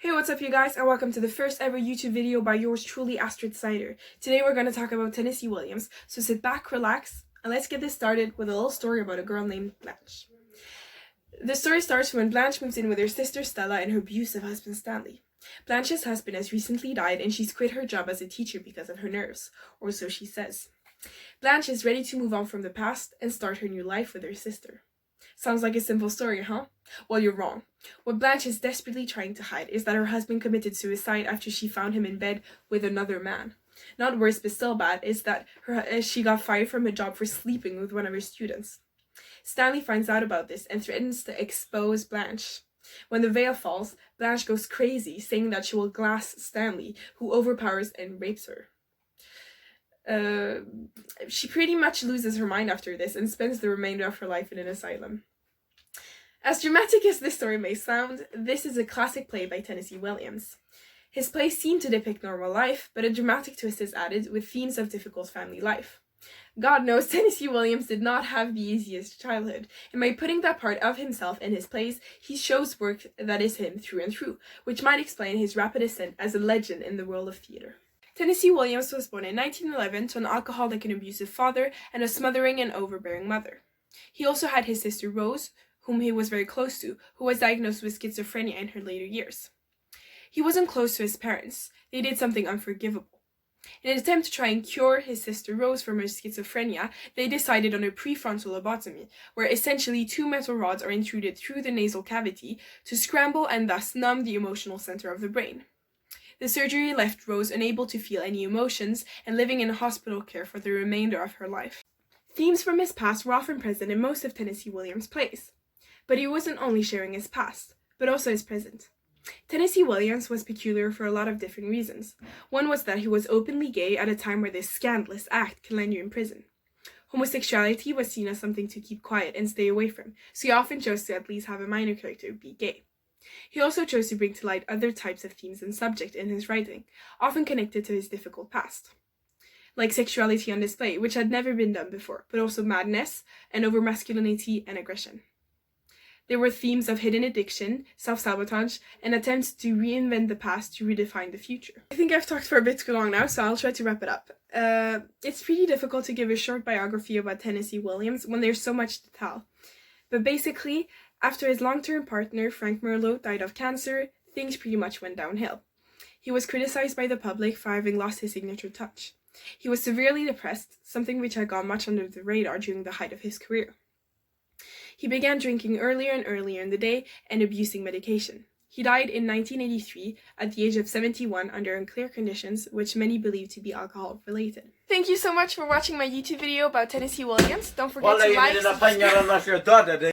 Hey, what's up you guys, and welcome to the first ever YouTube video by yours truly, Astrid Cider. Today we're going to talk about Tennessee Williams, so sit back, relax, and let's get this started with a little story about a girl named Blanche. The story starts when Blanche moves in with her sister Stella and her abusive husband Stanley. Blanche's husband has recently died and she's quit her job as a teacher because of her nerves, or so she says. Blanche is ready to move on from the past and start her new life with her sister. Sounds like a simple story, huh? Well, you're wrong. What Blanche is desperately trying to hide is that her husband committed suicide after she found him in bed with another man. Not worse, but still bad, is that she got fired from her job for sleeping with one of her students. Stanley finds out about this and threatens to expose Blanche. When the veil falls, Blanche goes crazy, saying that she will glass Stanley, who overpowers and rapes her. She pretty much loses her mind after this and spends the remainder of her life in an asylum. As dramatic as this story may sound, this is a classic play by Tennessee Williams. His plays seem to depict normal life, but a dramatic twist is added with themes of difficult family life. God knows Tennessee Williams did not have the easiest childhood, and by putting that part of himself in his plays, he shows work that is him through and through, which might explain his rapid ascent as a legend in the world of theatre. Tennessee Williams was born in 1911 to an alcoholic and abusive father and a smothering and overbearing mother. He also had his sister Rose, whom he was very close to, who was diagnosed with schizophrenia in her later years. He wasn't close to his parents. They did something unforgivable. In an attempt to try and cure his sister Rose from her schizophrenia, they decided on a prefrontal lobotomy, where essentially 2 metal rods are intruded through the nasal cavity to scramble and thus numb the emotional center of the brain. The surgery left Rose unable to feel any emotions and living in hospital care for the remainder of her life. Themes from his past were often present in most of Tennessee Williams' plays. But he wasn't only sharing his past, but also his present. Tennessee Williams was peculiar for a lot of different reasons. One was that he was openly gay at a time where this scandalous act can land you in prison. Homosexuality was seen as something to keep quiet and stay away from, so he often chose to at least have a minor character be gay. He also chose to bring to light other types of themes and subjects in his writing, often connected to his difficult past. Like sexuality on display, which had never been done before, but also madness, and over masculinity and aggression. There were themes of hidden addiction, self-sabotage, and attempts to reinvent the past to redefine the future. I think I've talked for a bit too long now, so I'll try to wrap it up. It's pretty difficult to give a short biography about Tennessee Williams when there's so much to tell. But basically, after his long-term partner, Frank Merlot, died of cancer, things pretty much went downhill. He was criticized by the public for having lost his signature touch. He was severely depressed, something which had gone much under the radar during the height of his career. He began drinking earlier and earlier in the day and abusing medication. He died in 1983 at the age of 71 under unclear conditions, which many believe to be alcohol-related. Thank you so much for watching my YouTube video about Tennessee Williams. Don't forget to like, subscribe.